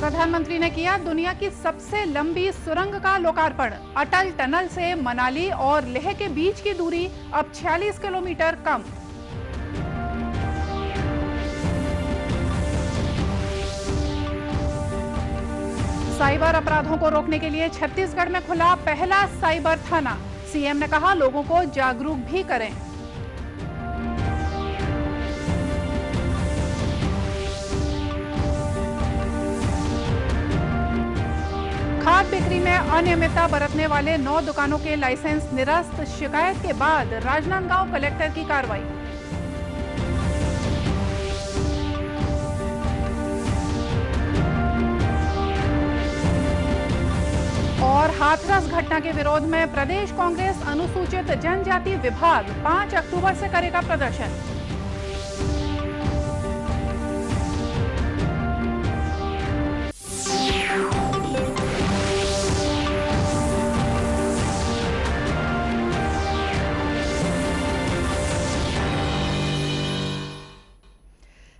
प्रधानमंत्री ने किया दुनिया की सबसे लंबी सुरंग का लोकार्पण। अटल टनल से मनाली और लेह के बीच की दूरी अब 46 किलोमीटर कम। साइबर अपराधों को रोकने के लिए छत्तीसगढ़ में खुला पहला साइबर थाना। सीएम ने कहा लोगों को जागरूक भी करें। खाद बिक्री में अनियमितता बरतने वाले 9 दुकानों के लाइसेंस निरस्त। शिकायत के बाद राजनांदगांव कलेक्टर की कार्रवाई। और हाथरस घटना के विरोध में प्रदेश कांग्रेस अनुसूचित जनजाति विभाग 5 अक्टूबर से करेगा प्रदर्शन।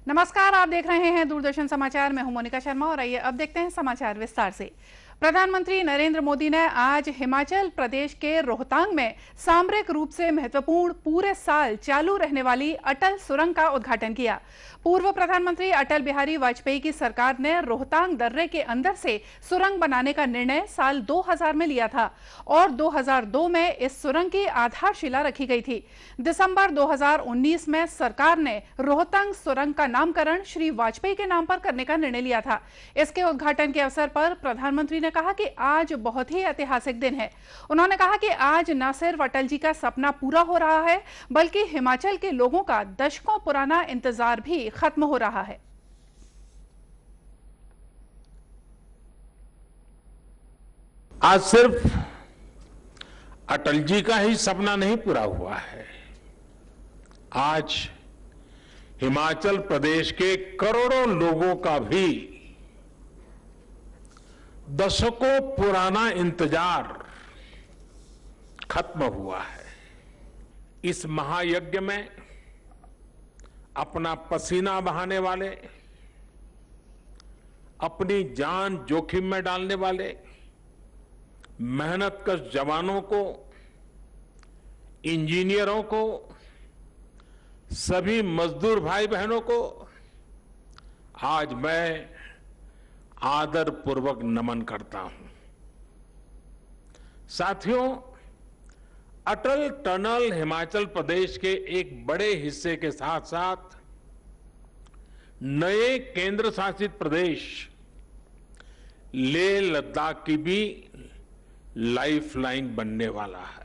नमस्कार, आप देख रहे हैं दूरदर्शन समाचार। मैं हूं मोनिका शर्मा और आइए अब देखते हैं समाचार विस्तार से। प्रधानमंत्री नरेंद्र मोदी ने आज हिमाचल प्रदेश के रोहतांग में सामरिक रूप से महत्वपूर्ण पूरे साल चालू रहने वाली अटल सुरंग का उद्घाटन किया। पूर्व प्रधानमंत्री अटल बिहारी वाजपेयी की सरकार ने रोहतांग दर्रे के अंदर से सुरंग बनाने का निर्णय साल 2000 में लिया था और 2002 में इस सुरंग की आधारशिला रखी गई थी। दिसंबर 2019 में सरकार ने रोहतांग सुरंग का नामकरण श्री वाजपेयी के नाम पर करने का निर्णय लिया था। इसके उद्घाटन के अवसर पर प्रधानमंत्री ने कहा कि आज बहुत ही ऐतिहासिक दिन है। उन्होंने कहा कि आज न सिर्फ अटल जी का सपना पूरा हो रहा है बल्कि हिमाचल के लोगों का दशकों पुराना इंतजार भी खत्म हो रहा है। आज सिर्फ अटल जी का ही सपना नहीं पूरा हुआ है, आज हिमाचल प्रदेश के करोड़ों लोगों का भी दशकों पुराना इंतजार खत्म हुआ है। इस महायज्ञ में अपना पसीना बहाने वाले, अपनी जान जोखिम में डालने वाले मेहनतकश जवानों को, इंजीनियरों को, सभी मजदूर भाई बहनों को आज मैं आदर पूर्वक नमन करता हूं। साथियों, अटल टनल हिमाचल प्रदेश के एक बड़े हिस्से के साथ साथ नए केंद्र शासित प्रदेश लेह लद्दाख की भी लाइफलाइन बनने वाला है।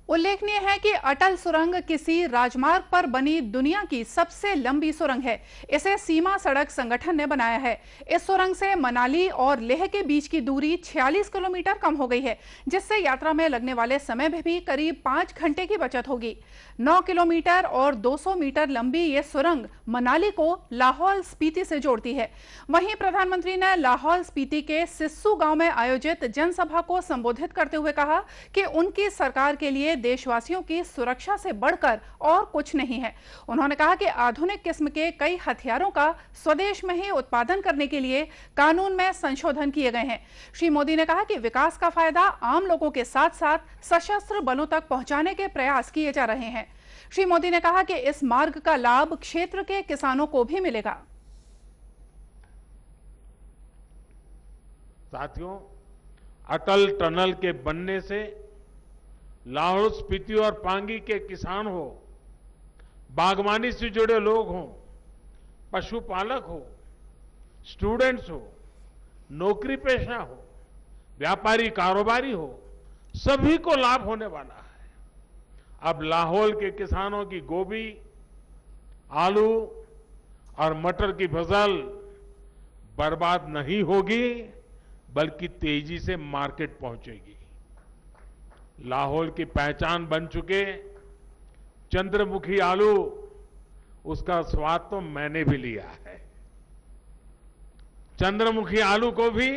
उल्लेखनीय है कि अटल सुरंग किसी राजमार्ग पर बनी दुनिया की सबसे लंबी सुरंग है। इसे सीमा सड़क संगठन ने बनाया है। इस सुरंग से मनाली और लेह के बीच की दूरी 46 किलोमीटर कम हो गई है, जिससे यात्रा में लगने वाले समय में भी करीब 5 घंटे की बचत होगी। 9 किलोमीटर और 200 मीटर लंबी ये सुरंग मनाली को लाहौल स्पीति से जोड़ती है। वहीं प्रधानमंत्री ने लाहौल स्पीति के सिस्सू गांव में आयोजित जनसभा को संबोधित करते हुए कहा कि उनकी सरकार के लिए देशवासियों की सुरक्षा से बढ़कर और कुछ नहीं है। उन्होंने कहा कि आधुनिक किस्म के कई हथियारों का स्वदेश में ही उत्पादन करने के लिए कानून में संशोधन किए गए हैं। श्री मोदी ने कहा कि विकास का फायदा आम लोगों के साथ साथ सशस्त्र बलों तक पहुंचाने के प्रयास किए जा रहे हैं। श्री मोदी ने कहा कि इस मार्ग का लाभ क्षेत्र के किसानों को भी मिलेगा। साथियों, अटल टनल के बनने से लाहौल स्पीति और पांगी के किसान हो, बागवानी से जुड़े लोग हों, पशुपालक हो, स्टूडेंट्स हो, नौकरी पेशा हो, व्यापारी कारोबारी हो, सभी को लाभ होने वाला है। अब लाहौल के किसानों की गोभी, आलू और मटर की फसल बर्बाद नहीं होगी बल्कि तेजी से मार्केट पहुंचेगी। लाहौल की पहचान बन चुके चंद्रमुखी आलू, उसका स्वाद तो मैंने भी लिया है। चंद्रमुखी आलू को भी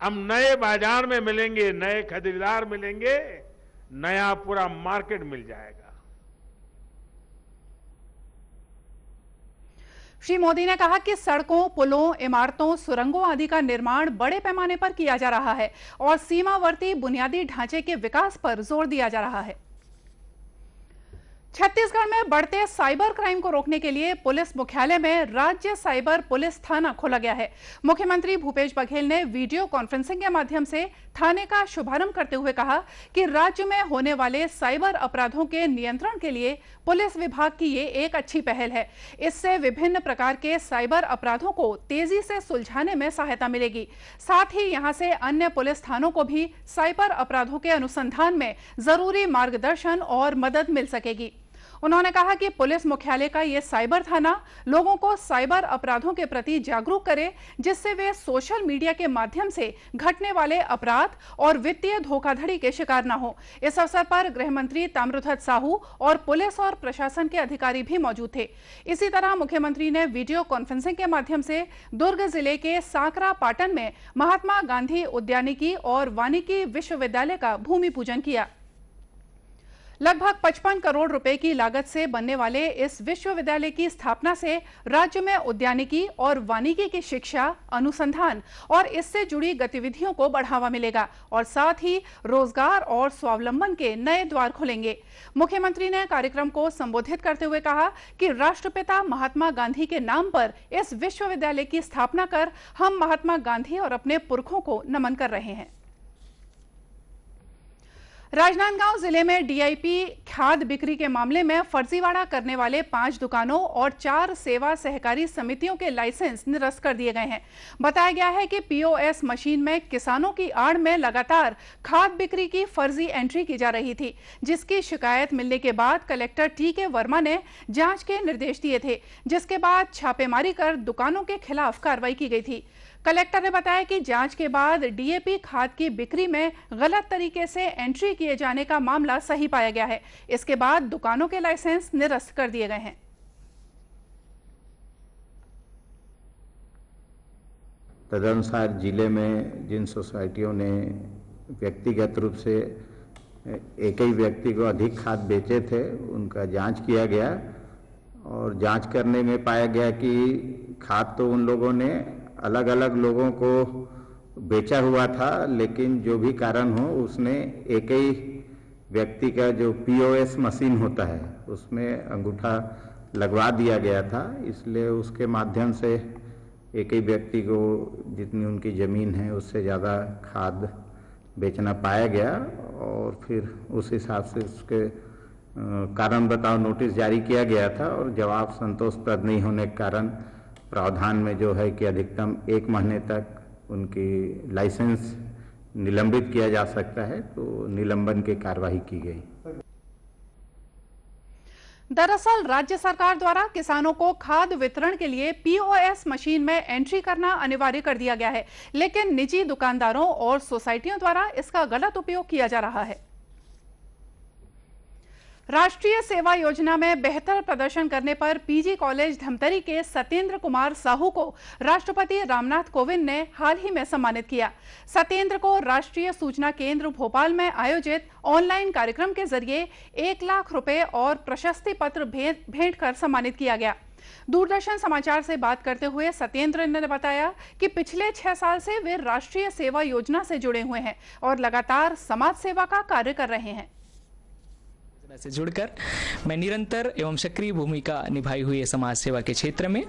हम नए बाजार में मिलेंगे, नए खरीदार मिलेंगे, नया पूरा मार्केट मिल जाएगा। श्री मोदी ने कहा कि सड़कों, पुलों, इमारतों, सुरंगों आदि का निर्माण बड़े पैमाने पर किया जा रहा है और सीमावर्ती बुनियादी ढांचे के विकास पर जोर दिया जा रहा है। छत्तीसगढ़ में बढ़ते साइबर क्राइम को रोकने के लिए पुलिस मुख्यालय में राज्य साइबर पुलिस थाना खोला गया है। मुख्यमंत्री भूपेश बघेल ने वीडियो कॉन्फ्रेंसिंग के माध्यम से थाने का शुभारंभ करते हुए कहा कि राज्य में होने वाले साइबर अपराधों के नियंत्रण के लिए पुलिस विभाग की ये एक अच्छी पहल है। इससे विभिन्न प्रकार के साइबर अपराधों को तेजी से सुलझाने में सहायता मिलेगी। साथ ही यहां से अन्य पुलिस थानों को भी साइबर अपराधों के अनुसंधान में जरूरी मार्गदर्शन और मदद मिल सकेगी। उन्होंने कहा कि पुलिस मुख्यालय का ये साइबर थाना लोगों को साइबर अपराधों के प्रति जागरूक करे, जिससे वे सोशल मीडिया के माध्यम से घटने वाले अपराध और वित्तीय धोखाधड़ी के शिकार न हो। इस अवसर पर गृह मंत्री ताम्रध्वज साहू और पुलिस और प्रशासन के अधिकारी भी मौजूद थे। इसी तरह मुख्यमंत्री ने वीडियो कॉन्फ्रेंसिंग के माध्यम से दुर्ग जिले के सांकरा पाटन में महात्मा गांधी उद्यानिकी और वानिकी विश्वविद्यालय का भूमि पूजन किया। लगभग 55 करोड़ रुपए की लागत से बनने वाले इस विश्वविद्यालय की स्थापना से राज्य में उद्यानिकी और वानिकी की शिक्षा, अनुसंधान और इससे जुड़ी गतिविधियों को बढ़ावा मिलेगा और साथ ही रोजगार और स्वावलंबन के नए द्वार खुलेंगे। मुख्यमंत्री ने कार्यक्रम को संबोधित करते हुए कहा कि राष्ट्रपिता महात्मा गांधी के नाम पर इस विश्वविद्यालय की स्थापना कर हम महात्मा गांधी और अपने पुरखों को नमन कर रहे हैं। राजनांदगांव जिले में डीआईपी खाद बिक्री के मामले में फर्जीवाड़ा करने वाले 5 दुकानों और 4 सेवा सहकारी समितियों के लाइसेंस निरस्त कर दिए गए हैं। बताया गया है कि पीओएस मशीन में किसानों की आड़ में लगातार खाद बिक्री की फर्जी एंट्री की जा रही थी, जिसकी शिकायत मिलने के बाद कलेक्टर टी.के. वर्मा ने जांच के निर्देश दिए थे, जिसके बाद छापेमारी कर दुकानों के खिलाफ कार्रवाई की गई थी। कलेक्टर ने बताया कि जांच के बाद डीएपी खाद की बिक्री में गलत तरीके से एंट्री किए जाने का मामला सही पाया गया है। इसके बाद दुकानों के लाइसेंस निरस्त कर दिए गए हैं। तदनुसार जिले में जिन सोसाइटियों ने व्यक्तिगत रूप से एक ही व्यक्ति को अधिक खाद बेचे थे, उनका जांच किया गया और जांच करने में पाया गया कि खाद तो उन लोगों ने अलग अलग लोगों को बेचा हुआ था, लेकिन जो भी कारण हो उसने एक ही व्यक्ति का जो पीओएस मशीन होता है उसमें अंगूठा लगवा दिया गया था। इसलिए उसके माध्यम से एक ही व्यक्ति को जितनी उनकी ज़मीन है उससे ज़्यादा खाद बेचना पाया गया और फिर उस हिसाब से उसके कारण बताओ नोटिस जारी किया गया था और जवाब संतोषप्रद नहीं होने के कारण प्रावधान में जो है कि अधिकतम 1 महीने तक उनकी लाइसेंस निलंबित किया जा सकता है, तो निलंबन की कार्रवाई की गई। दरअसल राज्य सरकार द्वारा किसानों को खाद वितरण के लिए पीओएस मशीन में एंट्री करना अनिवार्य कर दिया गया है, लेकिन निजी दुकानदारों और सोसाइटियों द्वारा इसका गलत उपयोग किया जा रहा है। राष्ट्रीय सेवा योजना में बेहतर प्रदर्शन करने पर पीजी कॉलेज धमतरी के सत्येंद्र कुमार साहू को राष्ट्रपति रामनाथ कोविंद ने हाल ही में सम्मानित किया। सत्येंद्र को राष्ट्रीय सूचना केंद्र भोपाल में आयोजित ऑनलाइन कार्यक्रम के जरिए 1 लाख रुपए और प्रशस्ति पत्र भेंट कर सम्मानित किया गया। दूरदर्शन समाचार से बात करते हुए सत्येंद्र ने बताया कि पिछले 6 साल से वे राष्ट्रीय सेवा योजना से जुड़े हुए हैं और लगातार समाज सेवा का कार्य कर रहे हैं। से जुड़कर मैं निरंतर एवं सक्रिय भूमिका निभाई हुई है समाज सेवा के क्षेत्र में।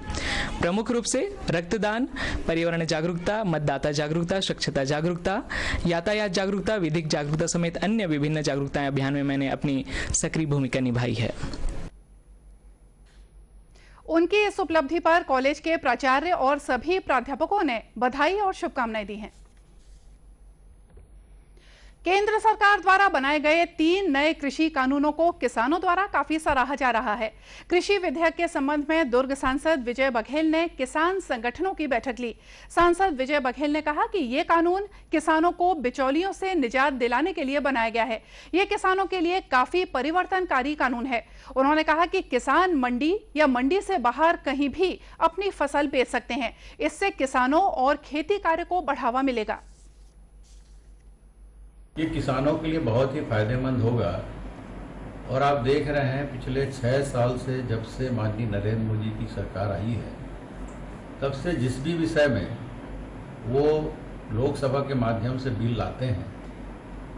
प्रमुख रूप से रक्तदान, पर्यावरण जागरूकता, मतदाता जागरूकता, स्वच्छता जागरूकता, यातायात जागरूकता, विधिक जागरूकता समेत अन्य विभिन्न जागरूकता अभियान में मैंने अपनी सक्रिय भूमिका निभाई है। उनकी इस उपलब्धि पर कॉलेज के प्राचार्य और सभी प्राध्यापकों ने बधाई और शुभकामनाएं दी हैं। केंद्र सरकार द्वारा बनाए गए 3 नए कृषि कानूनों को किसानों द्वारा काफी सराहा जा रहा है। कृषि विधेयक के संबंध में दुर्ग सांसद विजय बघेल ने किसान संगठनों की बैठक ली। सांसद विजय बघेल ने कहा कि ये कानून किसानों को बिचौलियों से निजात दिलाने के लिए बनाया गया है। ये किसानों के लिए काफी परिवर्तनकारी कानून है। उन्होंने कहा कि किसान मंडी या मंडी से बाहर कहीं भी अपनी फसल बेच सकते हैं। इससे किसानों और खेती कार्य को बढ़ावा मिलेगा। ये किसानों के लिए बहुत ही फायदेमंद होगा और आप देख रहे हैं पिछले 6 साल से जब से माननीय नरेंद्र मोदी की सरकार आई है तब से जिस भी विषय में वो लोकसभा के माध्यम से बिल लाते हैं,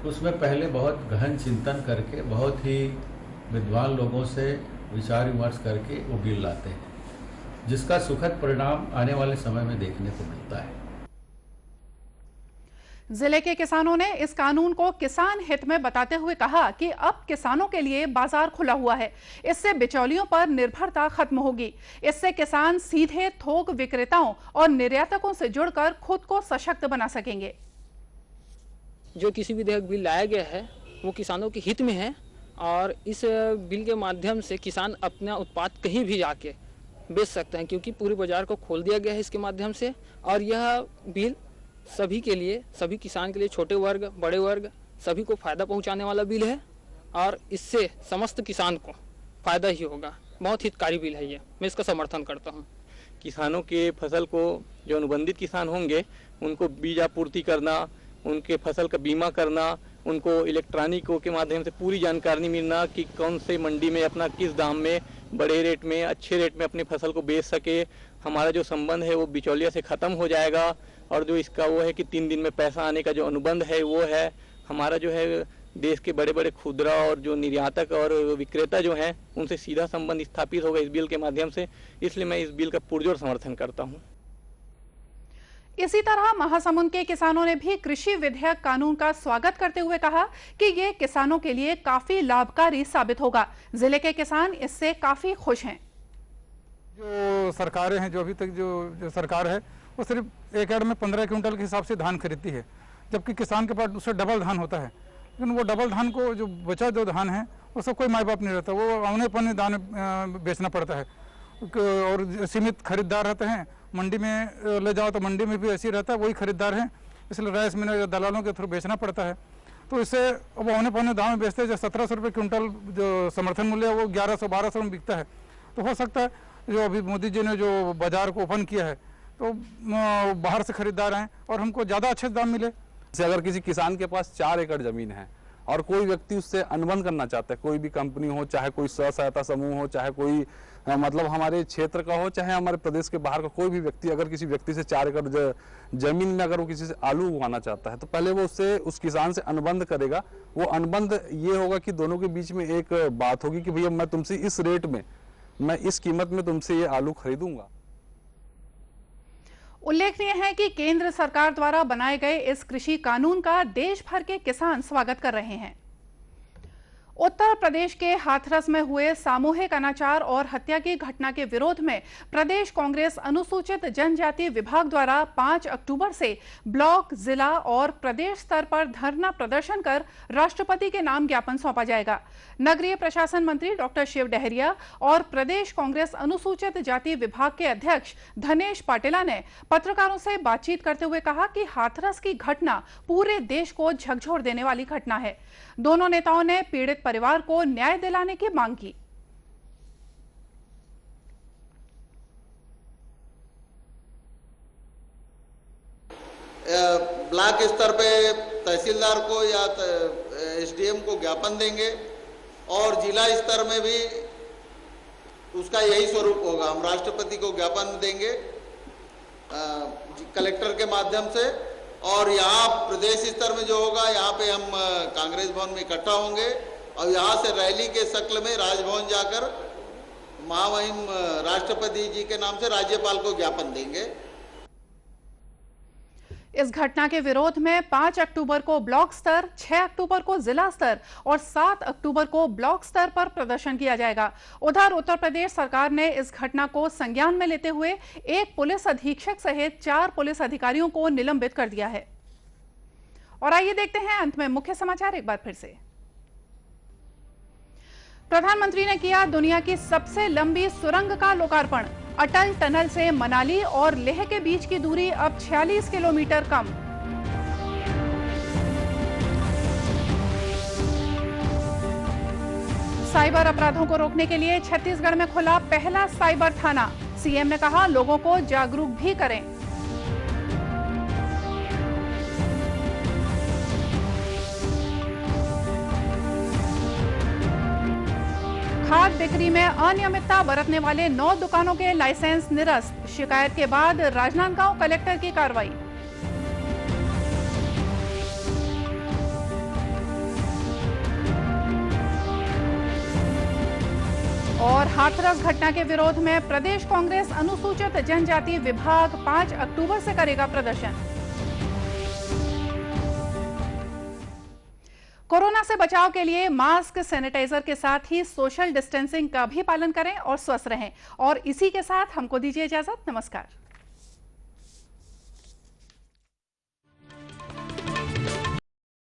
उसमें पहले बहुत गहन चिंतन करके, बहुत ही विद्वान लोगों से विचार विमर्श करके वो बिल लाते हैं, जिसका सुखद परिणाम आने वाले समय में देखने को मिलता है। जिले के किसानों ने इस कानून को किसान हित में बताते हुए कहा कि अब किसानों के लिए बाजार खुला हुआ है, इससे बिचौलियों पर निर्भरता खत्म होगी। इससे किसान सीधे थोक विक्रेताओं और निर्यातकों से जुड़कर खुद को सशक्त बना सकेंगे। जो किसी विधेयक बिल लाया गया है वो किसानों के हित में है और इस बिल के माध्यम से किसान अपना उत्पाद कहीं भी जाके बेच सकते हैं, क्योंकि पूरे बाजार को खोल दिया गया है इसके माध्यम से। और यह बिल सभी के लिए, सभी किसान के लिए, छोटे वर्ग बड़े वर्ग सभी को फायदा पहुंचाने वाला बिल है और इससे समस्त किसान को फायदा ही होगा। बहुत हितकारी बिल है ये, मैं इसका समर्थन करता हूँ। किसानों के फसल को, जो अनुबंधित किसान होंगे उनको बीज आपूर्ति करना, उनके फसल का बीमा करना, उनको इलेक्ट्रॉनिक के माध्यम से पूरी जानकारी मिलना कि कौन से मंडी में अपना किस दाम में, बड़े रेट में, अच्छे रेट में अपनी फसल को बेच सके। हमारा जो संबंध है वो बिचौलिया से ख़त्म हो जाएगा और जो इसका वो है कि 3 दिन में पैसा आने का जो अनुबंध है वो है। हमारा जो है देश के बड़े बड़े खुदरा और जो निर्यातक और विक्रेता जो हैं उनसे सीधा संबंध स्थापित होगा इस बिल के माध्यम से, इसलिए मैं इस बिल का पुरजोर समर्थन करता हूँ। इसी तरह महासमुंद के किसानों ने भी कृषि विधेयक कानून का स्वागत करते हुए कहा कि ये किसानों के लिए काफी लाभकारी साबित होगा। जिले के किसान इससे काफी खुश हैं। जो सरकारें हैं, जो अभी तक जो सरकार है वो सिर्फ 1 एकड़ में 15 क्विंटल के हिसाब से धान खरीदती है, जबकि किसान के पास उससे डबल धान होता है। लेकिन वो डबल धान को, जो बचा जो धान है उसका कोई माई बाप नहीं रहता, वो औने पौने दान बेचना पड़ता है और सीमित खरीदार रहते हैं। मंडी में ले जाओ तो मंडी में भी ऐसे ही रहता है, वही खरीदार हैं, इसलिए राइस मिल दलालों के थ्रू बेचना पड़ता है। तो इससे अब औने पौने दाम में बेचते हैं। जो 1700 रुपये क्विंटल जो समर्थन मूल्य है वो 1100-1200 में बिकता है। तो हो सकता है जो अभी मोदी जी ने जो बाजार को ओपन किया है तो बाहर से खरीदार आए और हमको ज़्यादा अच्छे दाम मिले। जैसे अगर किसी किसान के पास 4 एकड़ ज़मीन है और कोई व्यक्ति उससे अनुबंध करना चाहता है, कोई भी कंपनी हो, चाहे कोई स्व सहायता समूह हो, चाहे कोई मतलब हमारे क्षेत्र का हो, चाहे हमारे प्रदेश के बाहर का कोई भी व्यक्ति, अगर किसी व्यक्ति से 4 एकड़ जमीन में अगर वो किसी से आलू उगाना चाहता है तो पहले वो उससे, उस किसान से अनुबंध करेगा। वो अनुबंध ये होगा कि दोनों के बीच में एक बात होगी कि भैया मैं तुमसे इस रेट में, मैं इस कीमत में तुमसे ये आलू खरीदूंगा। उल्लेखनीय है कि केंद्र सरकार द्वारा बनाए गए इस कृषि कानून का देश भर के किसान स्वागत कर रहे हैं। उत्तर प्रदेश के हाथरस में हुए सामूहिक अनाचार और हत्या की घटना के विरोध में प्रदेश कांग्रेस अनुसूचित जनजाति विभाग द्वारा 5 अक्टूबर से ब्लॉक, जिला और प्रदेश स्तर पर धरना प्रदर्शन कर राष्ट्रपति के नाम ज्ञापन सौंपा जाएगा। नगरीय प्रशासन मंत्री डॉक्टर शिव डहरिया और प्रदेश कांग्रेस अनुसूचित जाति विभाग के अध्यक्ष धनेश पाटिला ने पत्रकारों से बातचीत करते हुए कहा कि हाथरस की घटना पूरे देश को झकझोर देने वाली घटना है। दोनों नेताओं ने पीड़ित परिवार को न्याय दिलाने की मांग की। ब्लॉक स्तर पे तहसीलदार को या एसडीएम को ज्ञापन देंगे और जिला स्तर में भी उसका यही स्वरूप होगा। हम राष्ट्रपति को ज्ञापन देंगे कलेक्टर के माध्यम से और यहाँ प्रदेश स्तर में जो होगा यहाँ पे हम कांग्रेस भवन में इकट्ठा होंगे और यहाँ से रैली के शक्ल में राजभवन जाकर महामहिम राष्ट्रपति जी के नाम से राज्यपाल को ज्ञापन देंगे। इस घटना के विरोध में 5 अक्टूबर को ब्लॉक स्तर, 6 अक्टूबर को जिला स्तर और 7 अक्टूबर को ब्लॉक स्तर पर प्रदर्शन किया जाएगा। उधर उत्तर प्रदेश सरकार ने इस घटना को संज्ञान में लेते हुए एक पुलिस अधीक्षक सहित 4 पुलिस अधिकारियों को निलंबित कर दिया है। और आइए देखते हैं अंत में मुख्य समाचार एक बार फिर से। प्रधानमंत्री ने किया दुनिया की सबसे लंबी सुरंग का लोकार्पण। अटल टनल से मनाली और लेह के बीच की दूरी अब 46 किलोमीटर कम। साइबर अपराधों को रोकने के लिए छत्तीसगढ़ में खुला पहला साइबर थाना। सीएम ने कहा लोगों को जागरूक भी करें। खाद बिक्री में अनियमितता बरतने वाले 9 दुकानों के लाइसेंस निरस्त। शिकायत के बाद राजनांदगांव कलेक्टर की कार्रवाई। और हाथरस घटना के विरोध में प्रदेश कांग्रेस अनुसूचित जनजाति विभाग 5 अक्टूबर से करेगा प्रदर्शन। कोरोना से बचाव के लिए मास्क, सैनिटाइजर के साथ ही सोशल डिस्टेंसिंग का भी पालन करें और स्वस्थ रहें। और इसी के साथ हमको दीजिए इजाजत। नमस्कार।